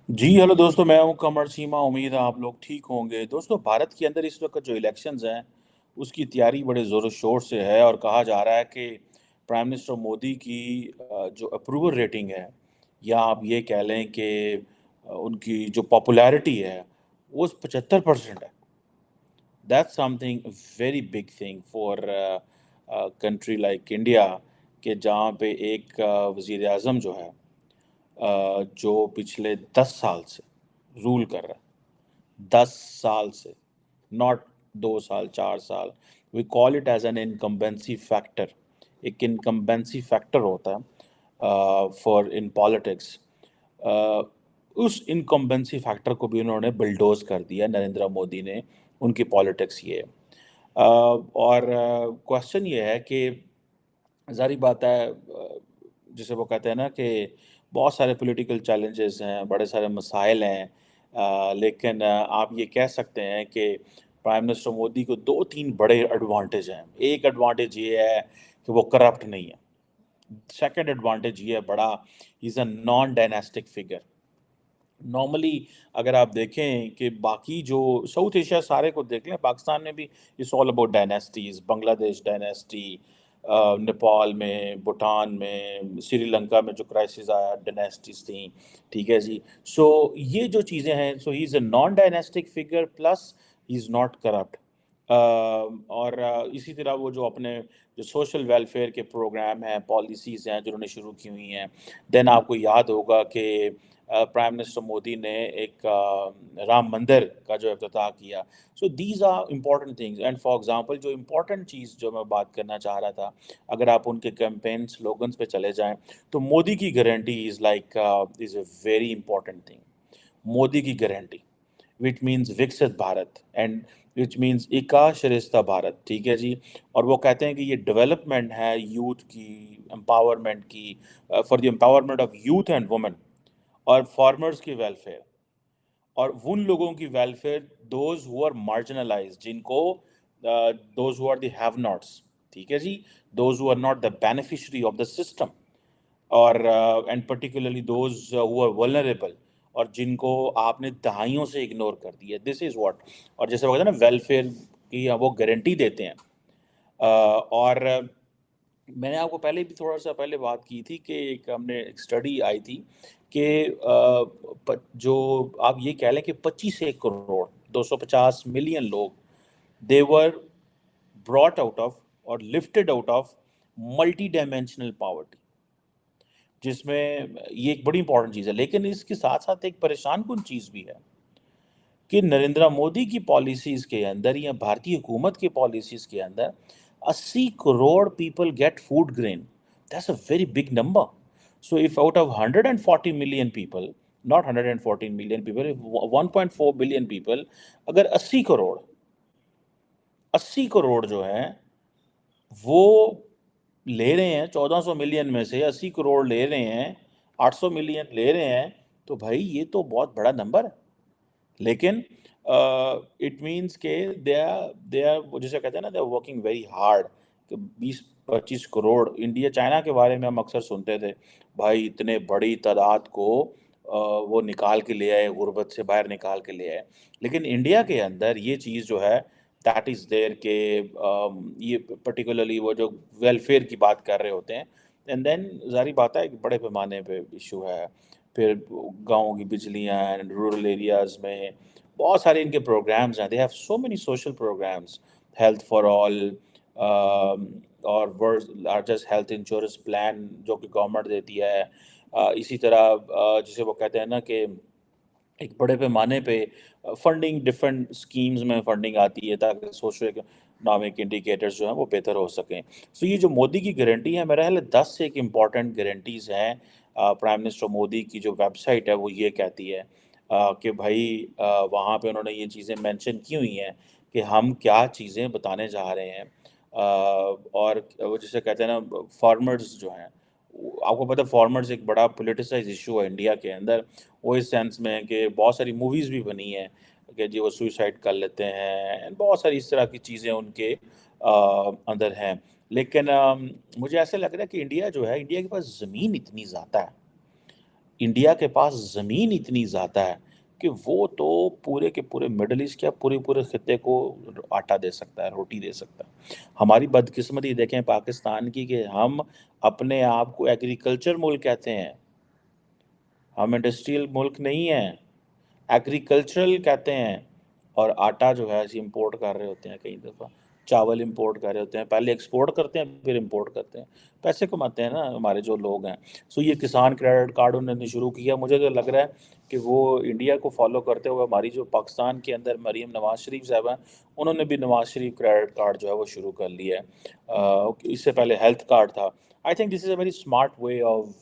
जी hello दोस्तों, मैं हूं कमर सीमा। उम्मीद है आप लोग ठीक होंगे। दोस्तों, भारत के अंदर इस वक्त जो इलेक्शंस हैं उसकी तैयारी बड़े ज़ोर शोर से है और कहा जा रहा है कि प्राइम मिनिस्टर मोदी की जो अप्रूवल रेटिंग है, या आप ये कह लें कि उनकी जो पॉपुलैरिटी है वो 75% है। That's something very big thing for country like India, कि जहाँ पे एक वज़ीर आज़म जो है, जो पिछले 10 साल से रूल कर रहा है, 10 साल से, नॉट 2 साल 4 साल। We call it as an incumbency factor. एक इनकम्बेंसी फैक्टर होता है फॉर इन पॉलिटिक्स। उस इनकम्बेंसी फैक्टर को भी उन्होंने बिल्डोज कर दिया, नरेंद्र मोदी ने। उनकी पॉलिटिक्स ये है। और क्वेश्चन ये है कि ज़ाहिर बात है, जिसे वो कहते हैं ना कि बहुत सारे पॉलिटिकल चैलेंजेस हैं, बड़े सारे मसाइल हैं। लेकिन आप ये कह सकते हैं कि प्राइम मिनिस्टर मोदी को दो तीन बड़े एडवांटेज हैं। एक एडवांटेज ये है कि वो करप्ट नहीं है। सेकंड एडवांटेज ये है बड़ा, is a non dynastic figure. Normally अगर आप देखें कि बाकी जो साउथ एशिया सारे को देख लें, पाकिस्तान में भी it's all about dynasties. Bangladesh dynasty, Nepal में, भूटान में, श्रीलंका में जो क्राइसिस आया, डायनेस्टीज थी। ठीक है जी। सो ये जो चीज़ें हैं, so he is a non dynastic figure plus he is not corrupt. और इसी तरह वो जो अपने जो सोशल वेलफेयर के प्रोग्राम हैं, पॉलिसीज़ हैं जो उन्होंने शुरू की हुई हैं। देन आपको याद होगा कि प्राइम मिनिस्टर मोदी ने एक राम मंदिर का जो इफ्तिताह किया। So these are important things. And for example, जो इम्पोर्टेंट चीज़ जो मैं बात करना चाह रहा था, अगर आप उनके कैंपेन स्लोगन्स पे चले जाएं, तो मोदी की guarantee is like is a very important thing. Modi की गारंटी विच मीन्स विकसित भारत, एंड विच मीन्स इका शरिस्ता भारत। ठीक है जी। और वो कहते हैं कि ये डेवलपमेंट है यूथ की, एम्पावरमेंट की, for the empowerment of youth and women, और फार्मर्स की वेलफेयर, और उन लोगों की welfare those who are marginalize, जिनको those who are the have nots. ठीक है जी। Those who are not the beneficiary of the system, और and particularly those who are vulnerable, और जिनको आपने दहाइयों से इग्नोर कर दिया। This is what. और जैसे वो कहते हैं ना, वेलफेयर की वो गारंटी देते हैं। और मैंने आपको पहले भी थोड़ा सा पहले बात की थी कि एक हमने एक स्टडी आई थी कि जो आप ये कह लें कि 25 करोड़ 250 मिलियन लोग, दे वर ब्रॉट आउट ऑफ और lifted out of multi dimensional poverty, जिसमें ये एक बड़ी इंपॉर्टेंट चीज़ है। लेकिन इसके साथ साथ एक परेशान कुन चीज़ भी है कि नरेंद्र मोदी की पॉलिसीज़ के अंदर या भारतीय हुकूमत की पॉलिसीज़ के अंदर 80 crore people get food grain. That's a very big number. So if out of 140 million people, not 114 million people, if 1.4 billion people, अगर 80 करोड़ जो है वो ले रहे हैं, 1400 मिलियन में से 80 करोड़ ले रहे हैं, 800 मिलियन ले रहे हैं, तो भाई ये तो बहुत बड़ा नंबर है। लेकिन इट मीन्स के दे आर वो जिसे कहते हैं ना, they are working very hard. कि 20-25 करोड़, इंडिया चाइना के बारे में हम अक्सर सुनते थे, भाई इतने बड़ी तादाद को वो निकाल के ले आए, गुर्बत से बाहर निकाल के ले आए। लेकिन इंडिया के अंदर ये चीज़ जो है, दैट इज़ देयर के ये पर्टिकुलरली वो जो वेलफेयर की बात कर रहे होते हैं। एंड देन ज़ाहिर बात है एक बड़े पैमाने पे इशू है। फिर गाँव की बिजलियाँ एंड रूरल एरियाज़ में बहुत सारे इनके प्रोग्राम्स हैं। They have so many social programs, health for all, और world largest health insurance plan जो कि गवर्नमेंट देती है। इसी तरह जिसे वो कहते हैं ना कि एक बड़े पैमाने पे फंडिंग, डिफरेंट स्कीम्स में फंडिंग आती है ताकि सोशो इकोनॉमिक इंडिकेटर्स जो हैं वो बेहतर हो सकें। सो ये जो मोदी की गारंटी है, मेरा ख्याल है 10 से एक इम्पॉर्टेंट गारंटीज़ हैं। प्राइम मिनिस्टर मोदी की जो वेबसाइट है वो ये कहती है कि भाई वहाँ पे उन्होंने ये चीज़ें मेंशन की हुई हैं कि हम क्या चीज़ें बताने जा रहे हैं। और वो जिसे कहते हैं ना, फार्मर्स जो हैं, आपको पता है फार्मर्स एक बड़ा पोलिटिसाइज इशू है इंडिया के अंदर। वो इस सेंस में है कि बहुत सारी मूवीज़ भी बनी हैं कि जी वो सुसाइड कर लेते हैं, एंड बहुत सारी इस तरह की चीज़ें उनके अंदर हैं। लेकिन मुझे ऐसा लग रहा है कि इंडिया जो है, इंडिया के पास ज़मीन इतनी ज़्यादा है, इंडिया के पास ज़मीन इतनी ज़्यादा है कि वो तो पूरे के पूरे मिडल ईस्ट, क्या पूरे पूरे खित्ते को आटा दे सकता है, रोटी दे सकता है। हमारी बदकिस्मती देखें पाकिस्तान की कि हम अपने आप को एग्रीकल्चर मुल्क कहते हैं, हम इंडस्ट्रियल मुल्क नहीं हैं, एग्रीकल्चरल कहते हैं। और आटा जो है ऐसे इंपोर्ट कर रहे होते हैं, कई दफ़ा चावल इंपोर्ट कर रहे होते हैं, पहले एक्सपोर्ट करते हैं फिर इंपोर्ट करते हैं, पैसे कमाते हैं ना हमारे जो लोग हैं। सो ये किसान क्रेडिट कार्ड उन्होंने शुरू किया, मुझे तो लग रहा है कि वो इंडिया को फॉलो करते हुए हमारी जो पाकिस्तान के अंदर मरीम नवाज़ शरीफ साहब हैं, उन्होंने भी नवाज़ शरीफ क्रेडिट कार्ड जो है वो शुरू कर लिया है। इससे पहले हेल्थ कार्ड था। I think this is a very smart way of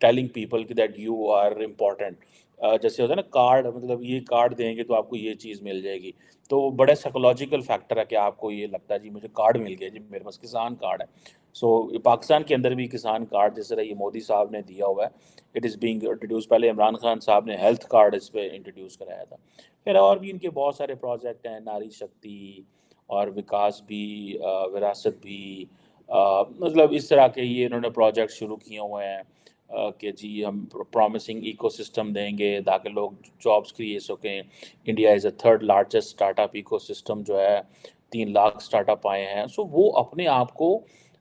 telling people कि दैट यू आर इम्पोर्टेंट। जैसे होता है ना कार्ड, मतलब ये कार्ड देंगे तो आपको ये चीज़ मिल जाएगी, तो बड़ा साइकोलॉजिकल फैक्टर है कि आपको ये लगता है जी मुझे कार्ड मिल गया जी, मेरे पास किसान कार्ड है। सो पाकिस्तान के अंदर भी किसान कार्ड जिस तरह ये मोदी साहब ने दिया हुआ है, इट इज़ बीइंग इंट्रोड्यूस। पहले इमरान खान साहब ने हेल्थ कार्ड इस पे इंट्रोड्यूस कराया था। फिर और भी इनके बहुत सारे प्रोजेक्ट हैं, नारी शक्ति और विकास भी, विरासत भी, मतलब इस तरह के ये इन्होंने प्रोजेक्ट शुरू किए हुए हैं कि जी हम प्रॉमिसिंग इकोसिस्टम देंगे ताकि लोग जॉब्स क्रिएट सकें। India is a third largest startup ecosystem जो है, 3 लाख स्टार्टअप आए हैं। सो वो अपने आप को,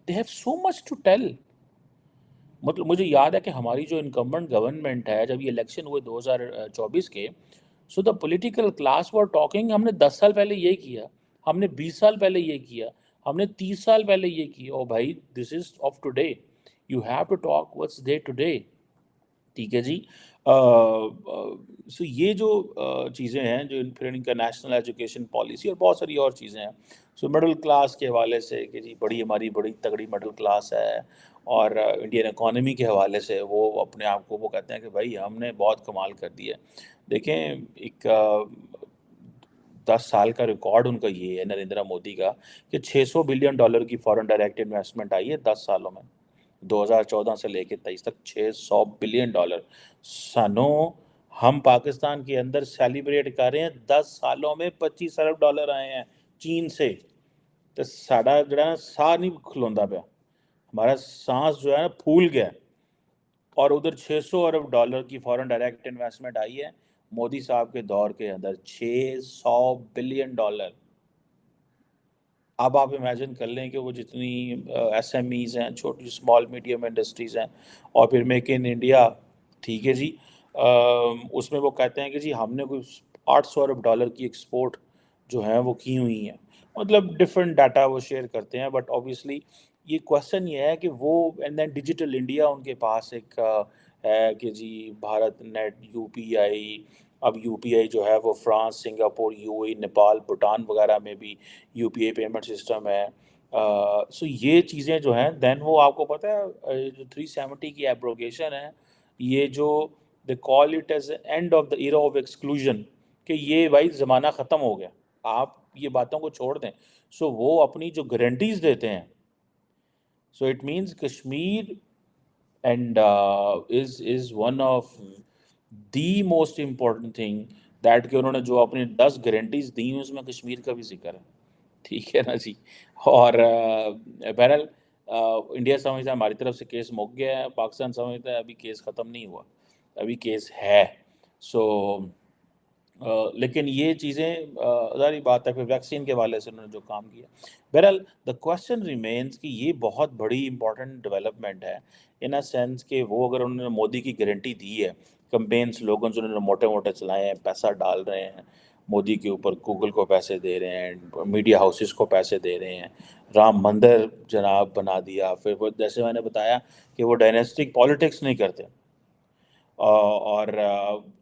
they have so much to tell. मतलब मुझे याद है कि हमारी जो इनकम्बेंट गवर्नमेंट है, जब ये इलेक्शन हुए 2024 के, so the political class were talking हमने 10 साल पहले ये किया, हमने 20 साल पहले ये किया, हमने 30 साल पहले ये किया। ओ भाई, this is of today, you have to talk what's day today. ठीक है जी। सो ये जो चीज़ें हैं, जो फिर इनका नेशनल एजुकेशन पॉलिसी और बहुत सारी और चीज़ें हैं। सो मिडिल क्लास के हवाले से कि जी बड़ी हमारी बड़ी तगड़ी मिडिल क्लास है, और इंडियन इकोनॉमी के हवाले से वो अपने आप को वो कहते हैं कि भाई हमने बहुत कमाल कर दिया है। देखें, एक 10 साल का रिकॉर्ड उनका ये है नरेंद्र मोदी का कि $600 बिलियन की फॉरेन डायरेक्ट इन्वेस्टमेंट आई है 10 सालों में। 2014 से लेके 23 तक $600 बिलियन। सनो, हम पाकिस्तान के अंदर सेलिब्रेट कर रहे हैं 10 सालों में $25 अरब आए हैं चीन से। तो साड़ा जड़ा ना साह नहीं खलोंदा पाया, हमारा सांस जो है ना फूल गया है। और उधर $600 अरब की फॉरेन डायरेक्ट इन्वेस्टमेंट आई है मोदी साहब के दौर के अंदर, $600 बिलियन। अब आप इमेजिन कर लें कि वो जितनी एसएमईज़ हैं, छोटी स्मॉल मीडियम इंडस्ट्रीज़ हैं, और फिर मेक इन इंडिया, ठीक है जी। उसमें वो कहते हैं कि जी हमने कोई $800 अरब की एक्सपोर्ट जो है वो की हुई हैं। मतलब डिफरेंट डाटा वो शेयर करते हैं, बट ऑब्वियसली ये क्वेश्चन ये है कि वो, एंड देन डिजिटल इंडिया उनके पास एक है कि जी भारत नेट यूपीआई। अब यूपीआई जो है वो France, Singapore, UAE, Nepal, Bhutan वगैरह में भी यूपीआई पेमेंट सिस्टम है। सो ये चीज़ें जो हैं, देन वो आपको पता है जो 370 की एब्रोगेशन है, ये जो they call it as end of the era of exclusion, कि ये भाई ज़माना ख़त्म हो गया, आप ये बातों को छोड़ दें। सो वो अपनी जो गारंटीज़ देते हैं, so it means Kashmir and is one of the most important thing that कि उन्होंने जो अपनी 10 गारंटीज दी हैं उसमें कश्मीर का भी जिक्र है। ठीक है ना जी। और बहरहाल इंडिया समझता है हमारी तरफ से केस मुक गया है, पाकिस्तान समझता है अभी केस ख़त्म नहीं हुआ, अभी केस है। सो लेकिन ये चीज़ें ज़ाहिर बात है, फिर वैक्सीन के हवाले से उन्होंने जो काम किया। बहरहाल द क्वेश्चन रिमेन्स कि ये बहुत बड़ी इंपॉर्टेंट डेवलपमेंट है, इन अ सेंस कि वो अगर उन्होंने मोदी की गारंटी दी है, कैंपेन स्लोगन्स उन्होंने मोटे-मोटे चलाए हैं, पैसा डाल रहे हैं मोदी के ऊपर, गूगल को पैसे दे रहे हैं, मीडिया हाउसेस को पैसे दे रहे हैं, राम मंदिर जनाब बना दिया। फिर वो जैसे मैंने बताया कि वो डायनेस्टिक पॉलिटिक्स नहीं करते। और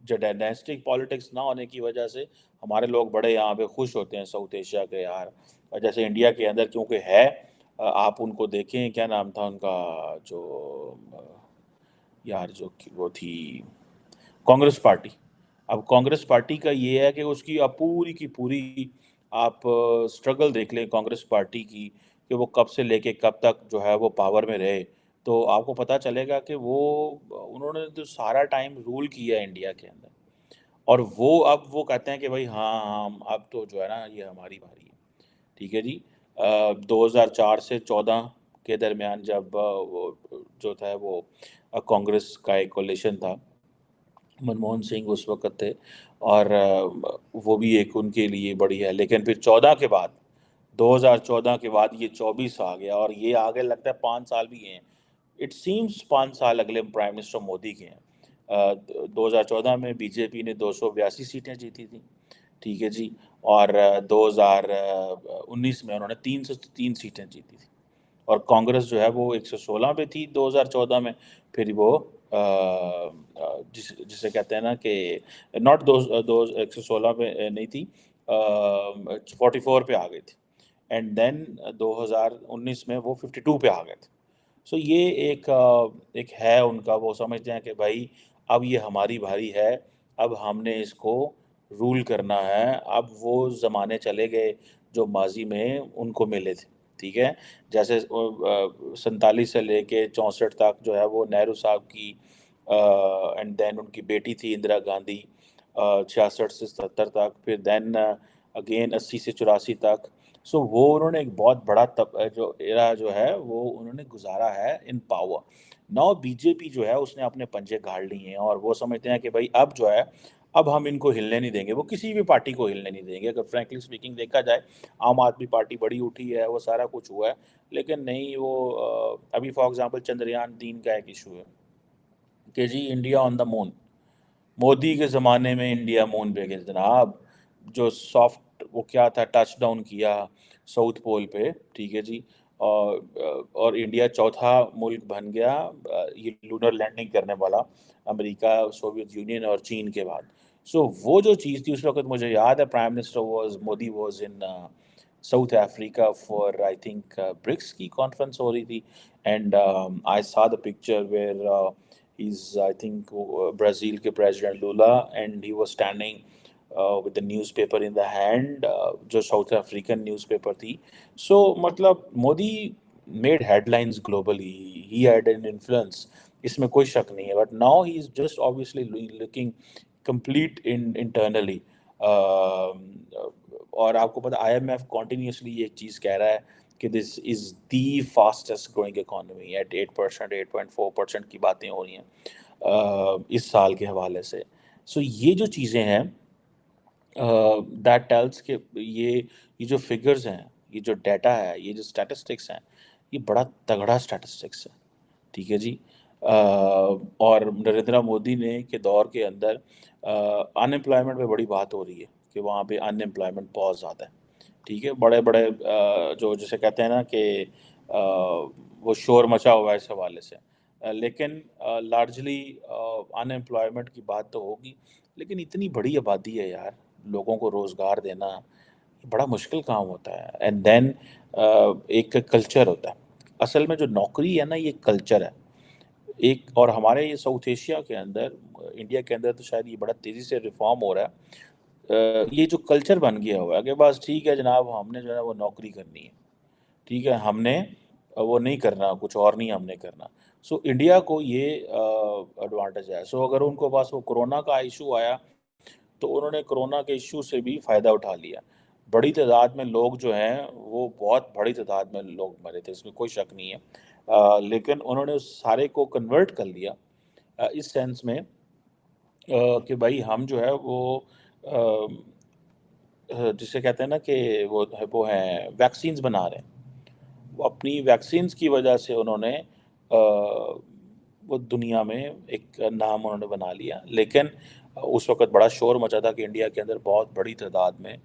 जो डायनेस्टिक पॉलिटिक्स ना होने की वजह से हमारे लोग बड़े यहाँ पे खुश होते हैं साउथ एशिया के यार। और जैसे इंडिया के अंदर क्योंकि है, आप उनको देखें, क्या नाम था उनका, जो यार जो वो थी कांग्रेस पार्टी। अब कांग्रेस पार्टी का ये है कि उसकी आप पूरी की पूरी आप स्ट्रगल देख लें कांग्रेस पार्टी की, कि वो कब से लेके कब तक जो है वो पावर में रहे, तो आपको पता चलेगा कि वो उन्होंने जो सारा टाइम रूल किया है इंडिया के अंदर। और वो अब वो कहते हैं कि भाई हाँ हाँ अब तो जो है ना ये हमारी बारी है। ठीक है जी। 2004 से 14 के दरमियान जब वो जो था वो कांग्रेस का एक कोalition था, मनमोहन सिंह उस वक्त थे, और वो भी एक उनके लिए बड़ी है। लेकिन फिर 14 के बाद, 2014 के बाद ये 24 आ गया, और ये आगे लगता है 5 साल भी हैं। इट सीम्स 5 साल अगले प्राइम मिनिस्टर मोदी के हैं। 2014 में बीजेपी ने 282 सीटें जीती थी, ठीक है जी, और 2019 में उन्होंने 303 सीटें जीती थी, और कांग्रेस जो है वो 116 पे थी 2014 में। फिर वो जिसे कहते हैं ना कि नॉट दो दो 116 पे नहीं थी, 44 पे आ गई थी, एंड देन 2019 में वो 52 पे आ गए थे। सो ये एक है उनका, वो समझते हैं कि भाई अब ये हमारी बारी है, अब हमने इसको रूल करना है। अब वो ज़माने चले गए जो माजी में उनको मिले थे, ठीक है। जैसे 47 से लेके 64 तक जो है वो नेहरू साहब की, एंड देन उनकी बेटी थी इंदिरा गांधी, 66 से 77 तक, फिर देन अगेन 80 से 84 तक। सो वो उन्होंने एक बहुत बड़ा जो एरा जो है वो उन्होंने गुजारा है इन पावर। नाउ बीजेपी जो है उसने अपने पंजे गाड़ लिए हैं, और वो समझते हैं कि भाई अब जो है, अब हम इनको हिलने नहीं देंगे, वो किसी भी पार्टी को हिलने नहीं देंगे। अगर फ्रैंकली स्पीकिंग देखा जाए, आम आदमी पार्टी बड़ी उठी है, वो सारा कुछ हुआ है, लेकिन नहीं वो अभी फॉर एग्जांपल चंद्रयान 3 का एक इशू है कि जी India on the moon. Modi के ज़माने में इंडिया मून पे गया जनाब, जो सॉफ्ट वो क्या था, टच डाउन किया साउथ पोल पे, ठीक है जी, और इंडिया चौथा मुल्क बन गया ये लूनर लैंडिंग करने वाला, अमेरिका, सोवियत यूनियन और चीन के बाद। सो वो जो चीज़ थी उस वक्त, मुझे याद है prime minister was Modi was in South Africa for I think BRICS की कॉन्फ्रेंस हो रही थी, and I saw the picture where he's I think Brazil के president Lula, and he was standing with the newspaper in the hand, जो south African newspaper थी। सो मतलब Modi made headlines globally, he had an influence, इसमें कोई शक नहीं है, but now he is just obviously looking complete in internally. और आपको पता आईएमएफ कॉन्टिन्यूसली ये चीज़ कह रहा है कि this is the fastest growing economy eight 8%, 8.4% की बातें हो रही हैं इस साल के हवाले से। सो ये जो चीज़ें हैं, दैट टेल्स कि ये जो फिगर्स हैं, ये जो डाटा है, ये जो स्टैटिस्टिक्स हैं, ये बड़ा तगड़ा स्टैटिस्टिक्स है, ठीक है जी। और नरेंद्र मोदी ने के दौर के अंदर अनएम्प्लॉयमेंट पे बड़ी बात हो रही है कि वहाँ पे अनएम्प्लॉयमेंट बहुत ज़्यादा है, ठीक है। बड़े बड़े जो जिसे कहते हैं ना कि वो शोर मचा हुआ है इस हवाले से। लेकिन लार्जली अनएम्प्लॉयमेंट की बात तो होगी, लेकिन इतनी बड़ी आबादी है यार, लोगों को रोज़गार देना ये बड़ा मुश्किल काम होता है। एंड देन एक कल्चर होता है, असल में जो नौकरी है ना ये कल्चर है एक। और हमारे ये साउथ एशिया के अंदर, इंडिया के अंदर तो शायद ये बड़ा तेज़ी से रिफॉर्म हो रहा है। ये जो कल्चर बन गया हुआ है कि बस ठीक है जनाब, हमने जो है वो नौकरी करनी है, ठीक है, हमने वो नहीं करना, कुछ और नहीं हमने करना। सो इंडिया को ये एडवांटेज है। सो अगर उनको पास वो कोरोना का इशू आया, तो उन्होंने कोरोना के इशू से भी फ़ायदा उठा लिया। बड़ी तादाद में लोग जो हैं वो बहुत बड़ी तादाद में लोग मरे थे, इसमें कोई शक नहीं है। लेकिन उन्होंने उस सारे को कन्वर्ट कर लिया इस सेंस में कि भाई हम जो है वो जिसे कहते हैं ना कि वो हैं वैक्सीन्स बना रहे हैं। वो अपनी वैक्सीन्स की वजह से उन्होंने वो दुनिया में एक नाम उन्होंने बना लिया। लेकिन उस वक़्त बड़ा शोर मचा था कि इंडिया के अंदर बहुत बड़ी तादाद में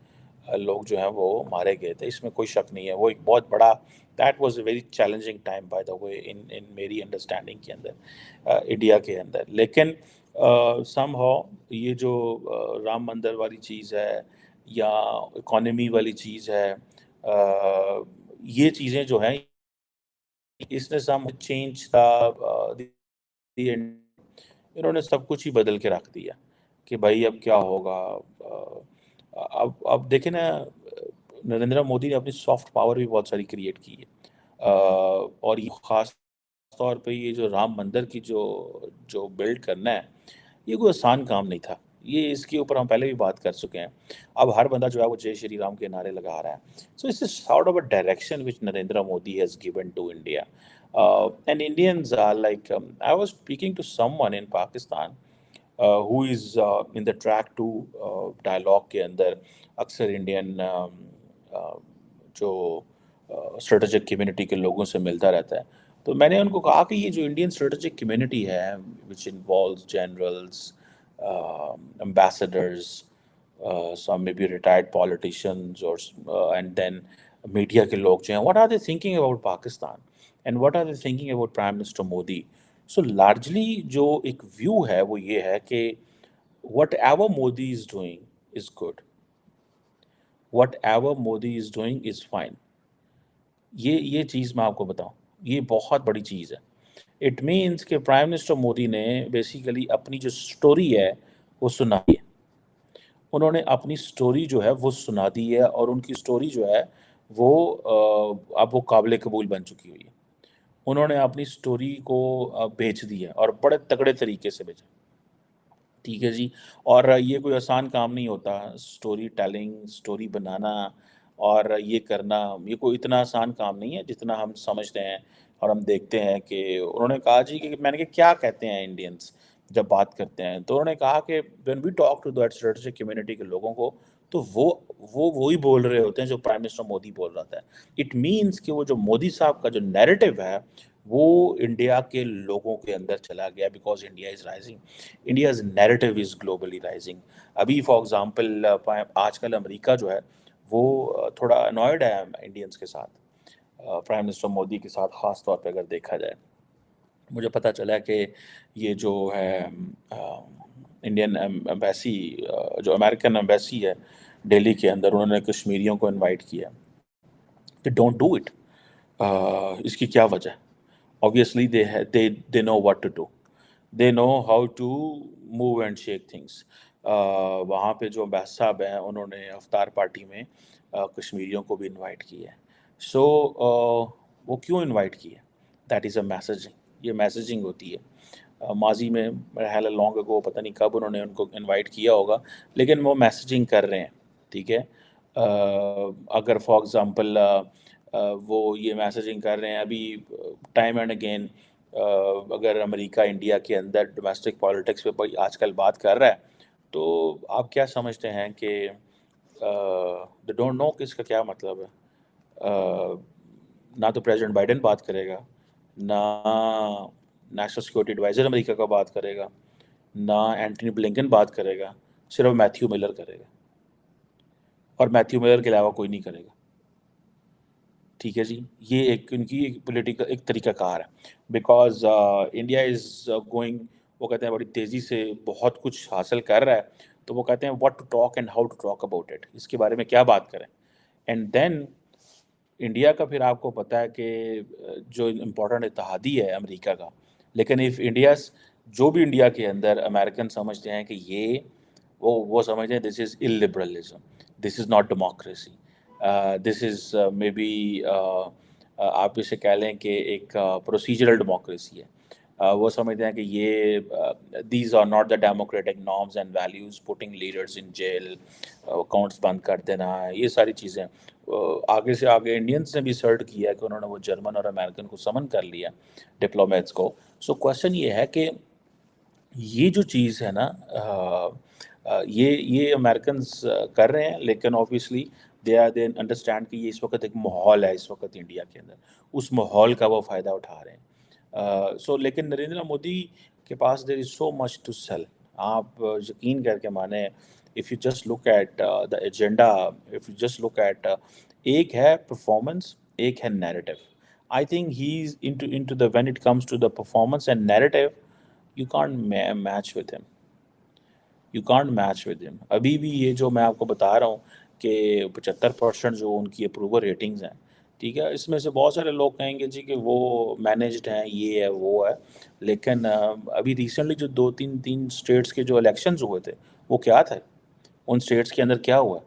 लोग जो हैं वो मारे गए थे, इसमें कोई शक नहीं है। वो एक बहुत बड़ा, that was a very challenging time by the way in in मेरी अंडरस्टैंडिंग के अंदर, इंडिया के अंदर। लेकिन समहाउ ये जो राम मंदिर वाली चीज़ है या इकोनॉमी वाली चीज़ है, ये चीज़ें जो हैं इसने सम चेंज इन्होंने सब कुछ ही बदल के रख दिया कि भाई अब क्या होगा। अब देखें ना, नरेंद्र मोदी ने अपनी सॉफ्ट पावर भी बहुत सारी क्रिएट की है, और ये खास तौर पे ये जो राम मंदिर की जो जो बिल्ड करना है, ये कोई आसान काम नहीं था। ये इसके ऊपर हम पहले भी बात कर चुके हैं। अब हर बंदा जो है वो जय श्री राम के नारे लगा रहा है। So it's sort of a direction which Narendra Modi has given to India. And Indians are like, I was speaking to someone in Pakistan who is in the track to dialogue के अंदर अक्सर इंडियन जो स्ट्रेटेजिक कम्युनिटी के लोगों से मिलता रहता है. तो मैंने उनको कहा कि ये जो इंडियन स्ट्रेटेजिक कम्युनिटी है which involves generals, ambassadors, some maybe retired politicians or and then media के लोग जो हैं, what are they thinking about Pakistan and what are they thinking about Prime Minister Modi? So largely जो एक view है वो ये है कि whatever Modi is doing is good, whatever Modi is doing is fine. ये चीज़ मैं आपको बताऊं, ये बहुत बड़ी चीज़ है. इट मीन्स कि प्राइम मिनिस्टर मोदी ने बेसिकली अपनी जो स्टोरी है वो सुनाई है. उन्होंने अपनी स्टोरी जो है वो सुना दी है और उनकी स्टोरी जो है वो अब वो काबिल कबूल बन चुकी हुई है. उन्होंने अपनी स्टोरी को बेच दी है और बड़े तगड़े तरीके से बेचा. ठीक है जी. और ये कोई आसान काम नहीं होता, स्टोरी टेलिंग, स्टोरी बनाना और ये करना, ये कोई इतना आसान काम नहीं है जितना हम समझते हैं. और हम देखते हैं कि उन्होंने कहा जी कि मैंने कहा क्या कहते हैं इंडियंस जब बात करते हैं, तो उन्होंने कहा कि when we talk to that strategic community के लोगों को, तो वो ही बोल रहे होते हैं जो प्राइम मिनिस्टर मोदी बोल रहा था. इट मीन्स कि वो जो मोदी साहब का जो नैरेटिव है वो इंडिया के लोगों के अंदर चला गया, because India is rising, India's narrative is globally rising. अभी फॉर एग्जांपल आजकल अमेरिका जो है वो थोड़ा अनॉयड है इंडियंस के साथ, प्राइम मिनिस्टर मोदी के साथ ख़ास तौर पे अगर देखा जाए. मुझे पता चला कि ये जो है इंडियन एम्बेसी, जो अमेरिकन एम्बेसी है दिल्ली के अंदर, उन्होंने कश्मीरियों को इनवाइट किया. कि डोंट डू इट. इसकी क्या वजह? Obviously they know what to do. They know how to move and shake things. वहाँ पे जो अब्बास साहब हैं उन्होंने अफ्तार पार्टी में कश्मीरियों को भी इनवाइट किया है. सो वो क्यों इनवाइट किया? That is a messaging. ये मैसेजिंग होती है. माजी में मेरा ख्याल है लॉन्ग अगो, पता नहीं कब उन्होंने उनको इनवाइट किया होगा, लेकिन वो मैसेजिंग कर रहे हैं. ठीक है. अगर फॉर एग्ज़ाम्पल वो ये मैसेजिंग कर रहे हैं अभी टाइम एंड अगेन, अगर अमेरिका इंडिया के अंदर डोमेस्टिक पॉलिटिक्स पे कोई आजकल बात कर रहा है, तो आप क्या समझते हैं कि दे डोंट नो कि इसका क्या मतलब है. ना तो प्रेसिडेंट बाइडेन बात करेगा, ना नेशनल सिक्योरिटी एडवाइज़र अमेरिका का बात करेगा, ना एंटनी ब्लिंकन बात करेगा, सिर्फ मैथ्यू मिलर करेगा. और मैथ्यू मिलर के अलावा कोई नहीं करेगा. ठीक है जी. ये एक उनकी एक पॉलिटिकल एक तरीक़ाकार है, बिकॉज़ इंडिया इज़ गोइंग, वो कहते हैं बड़ी तेज़ी से बहुत कुछ हासिल कर रहा है, तो वो कहते हैं what to talk and how to talk about it, इसके बारे में क्या बात करें. एंड देन इंडिया का फिर आपको पता है कि जो इम्पोर्टेंट इत्तेहादी है अमेरिका का, लेकिन इफ़ इंडियाज़ जो भी इंडिया के अंदर अमेरिकन समझते हैं कि ये वो समझते हैं this is illiberalism, this is not democracy, this is may be आप इसे कह लें कि एक प्रोसीजरल डेमोक्रेसी है. वो समझते हैं कि ये these are not the democratic norms and values, putting leaders in jail, accounts बंद कर देना, ये सारी चीज़ें. आगे से आगे इंडियंस ने भी सर्ट किया है कि उन्होंने वो जर्मन और अमेरिकन को समन कर लिया, डिप्लोमेट्स को. सो क्वेश्चन ये है कि ये जो चीज़ है ना, ये अमेरिकन्स कर रहे हैं, लेकिन ऑब्वियसली दे अंडरस्टैंड कि ये इस वक्त एक माहौल है इस वक्त इंडिया के अंदर, उस माहौल का वो फ़ायदा उठा रहे हैं. सो लेकिन नरेंद्र मोदी के पास there is so much to sell. आप यकीन करके माने, if you just look at the agenda, if you just look at, एक है परफॉर्मेंस, एक है narrative. I think he is into the when it comes to the performance and narrative, you can't match with him, you can't match with him. अभी भी ये जो मैं आपको बता रहा हूँ कि 75% जो उनकी अप्रूवल रेटिंग्स हैं, ठीक है, इसमें से बहुत सारे लोग कहेंगे जी कि वो मैनेज्ड हैं, ये है वो है, लेकिन अभी रिसेंटली जो 2-3 स्टेट्स के जो इलेक्शंस हुए थे, वो क्या थे, उन स्टेट्स के अंदर क्या हुआ?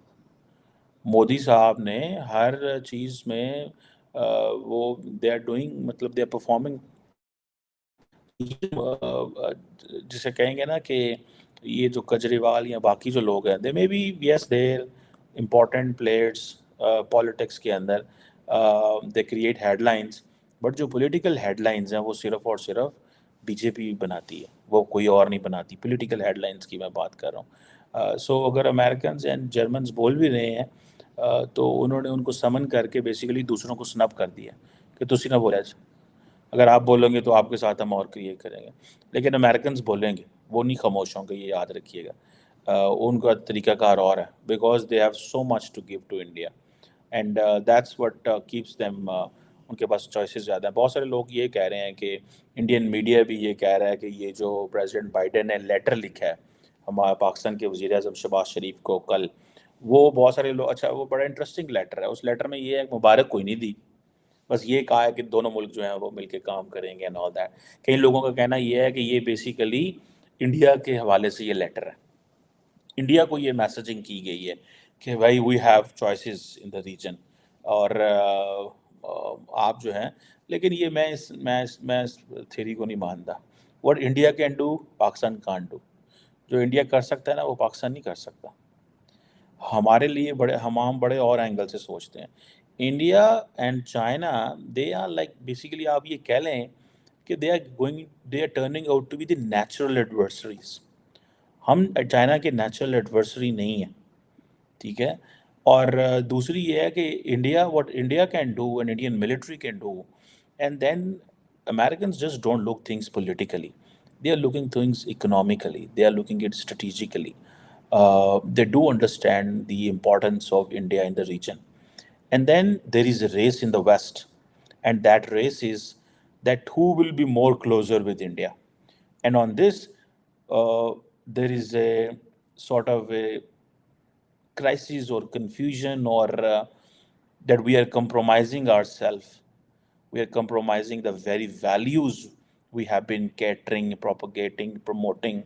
मोदी साहब ने हर चीज़ में वो दे आर डूइंग, मतलब दे आर परफॉर्मिंग, जिसे कहेंगे ना कि ये जो केजरीवाल या बाकी जो लोग हैं, they may be yes their important players politics के अंदर, दे क्रिएट हेडलाइंस, بٹ جو پولیٹیکل ہیڈ لائنز ہیں وہ صرف اور صرف بی جے پی بناتی ہے، وہ کوئی اور نہیں بناتی. پولیٹیکل ہیڈ لائنز کی میں بات کر رہا ہوں. سو اگر امریکنز اینڈ جرمنز بول بھی رہے ہیں تو انہوں نے ان کو سمن کر کے بیسیکلی دوسروں کو سنپ کر دیا کہ تسی نہ بولے. اگر آپ بولیں گے تو آپ کے ساتھ ہم اور کریٹ کریں گے، لیکن امریکنز بولیں گے، وہ نہیں خاموش ہوں گے، یہ یاد رکھیے گا. ان کا طریقہ کار اور ہے، because they have so much to give to India, and that's what keeps them. ان کے پاس چوائسیز زیادہ ہیں. بہت سارے لوگ یہ کہہ رہے ہیں کہ انڈین میڈیا بھی یہ کہہ رہا ہے کہ یہ جو پریزیڈنٹ بائیڈن نے لیٹر لکھا ہے ہمارے پاکستان کے وزیر اعظم شہباز شریف کو کل، وہ بہت سارے لوگ، اچھا وہ بڑا انٹرسٹنگ لیٹر ہے. اس لیٹر میں یہ ہے مبارک کوئی نہیں دی، بس یہ کہا ہے کہ دونوں ملک جو ہیں وہ مل کے کام کریں گے اینڈ آل دیٹ. کئی لوگوں کا کہنا یہ ہے کہ یہ بیسیکلی انڈیا کے حوالے سے یہ لیٹر ہے، انڈیا کو یہ میسیجنگ کی گئی ہے کہ بھائی we have choices in the region, اور آپ جو ہیں. لیکن یہ میں اس تھیری کو نہیں مانتا. What India can do Pakistan کان ڈو. جو انڈیا کر سکتا ہے نا وہ پاکستان نہیں کر سکتا. ہمارے لیے ہم بڑے اور اینگل سے سوچتے ہیں. India and China they are like basically آپ یہ کہہ لیں کہ they are turning out to be the natural adversaries. ہم چائنا کے نیچرل ایڈورسری نہیں ہیں، ٹھیک ہے. اور دوسری یہ ہے کہ India what India can do and Indian military can do, and then Americans just don't look things politically, they are looking things economically, they are looking at strategically. They do understand the importance of India in the region. And then there is a race in the West, and that race is that who will be more closer with India. And on this, uh, there is a sort of a crisis or confusion, or that we are compromising ourselves. We are compromising the very values we have been catering, propagating, promoting.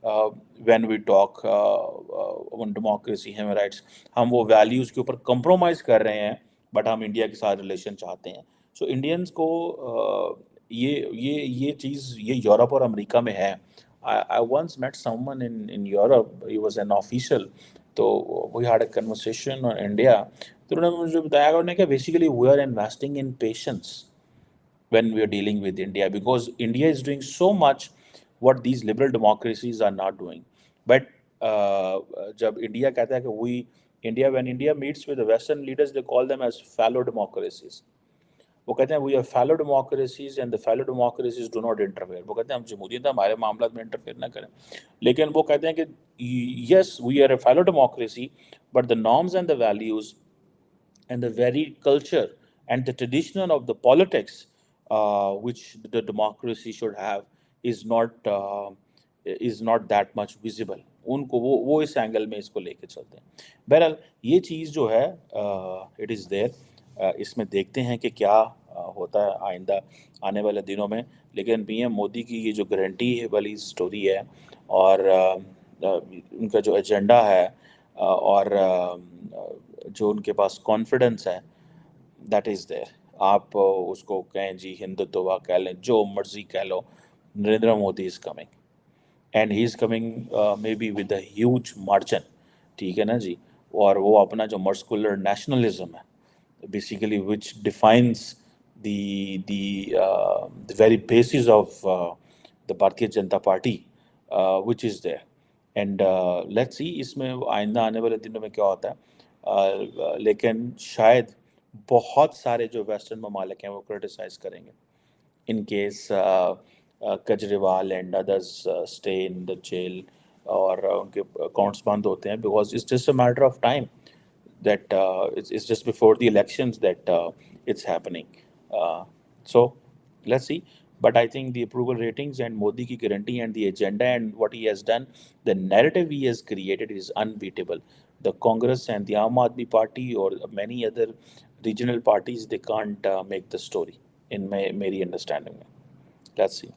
uh, when we talk on democracy, human rights, ہم وہ values کے اوپر compromise کر رہے ہیں، but ہم India کے ساتھ ریلیشن چاہتے ہیں. سو انڈینس کو یہ چیز یہ یورپ اور امریکہ میں ہے. I once met someone in Europe. He was an official. تو we had a conversation on India. تو انہوں نے مجھے بتایا کہ انہوں نے کہ basically we are investing in patience when we are dealing with India, because India is doing so much what these liberal democracies are not doing. But جب انڈیا کہتا ہے کہ when India meets with the Western leaders, they call them as fallow democracies. وہ کہتے ہیں we are fallow democracies and the fallow democracies do not interfere. وہ کہتے ہیں ہم جمہوریت ہمارے معاملات میں انٹرفیئر نہ کریں. لیکن وہ کہتے ہیں کہ yes, we are a fallow democracy, but the norms and the values and the very culture and the tradition of the politics which the democracy should have is not that much visible. ان کو وہ اس angle میں اس کو لے کے چلتے ہیں. بہرحال یہ چیز جو ہے اٹ از دیر. اس میں دیکھتے ہیں کہ کیا ہوتا ہے آئندہ آنے والے دنوں میں. لیکن پی ایم مودی کی یہ جو گارنٹی والی سٹوری ہے، اور ان کا جو ایجنڈا ہے، اور جو ان کے پاس کانفیڈنس ہے، دیٹ از دیر. آپ اس کو کہیں جی ہندوتوا کہہ لیں، جو مرضی کہہ لو، Narendra Modi is coming, and he is coming may be with a huge margin. ٹھیک ہے نا جی. اور وہ اپنا جو مسکولر نیشنلزم ہے basically which defines the very basis of the Bharatiya Janata Party which is there. And let's see اس میں آئندہ آنے والے دنوں میں کیا ہوتا ہے. لیکن شاید بہت سارے جو ویسٹرن ممالک ہیں وہ کرٹیسائز کریں گے in case Kejriwal and others stay in the jail, اور ان کے اکاؤنٹس بند ہوتے ہیں، because it's just a matter of time that it's just before the elections that it's happening. So let's see. But I think the approval ratings and Modi ki guarantee and the agenda and what he has done, the narrative he has created is unbeatable. The Congress and the Aam Aadmi Party or many other regional parties, they can't make the story in my understanding. Let's see.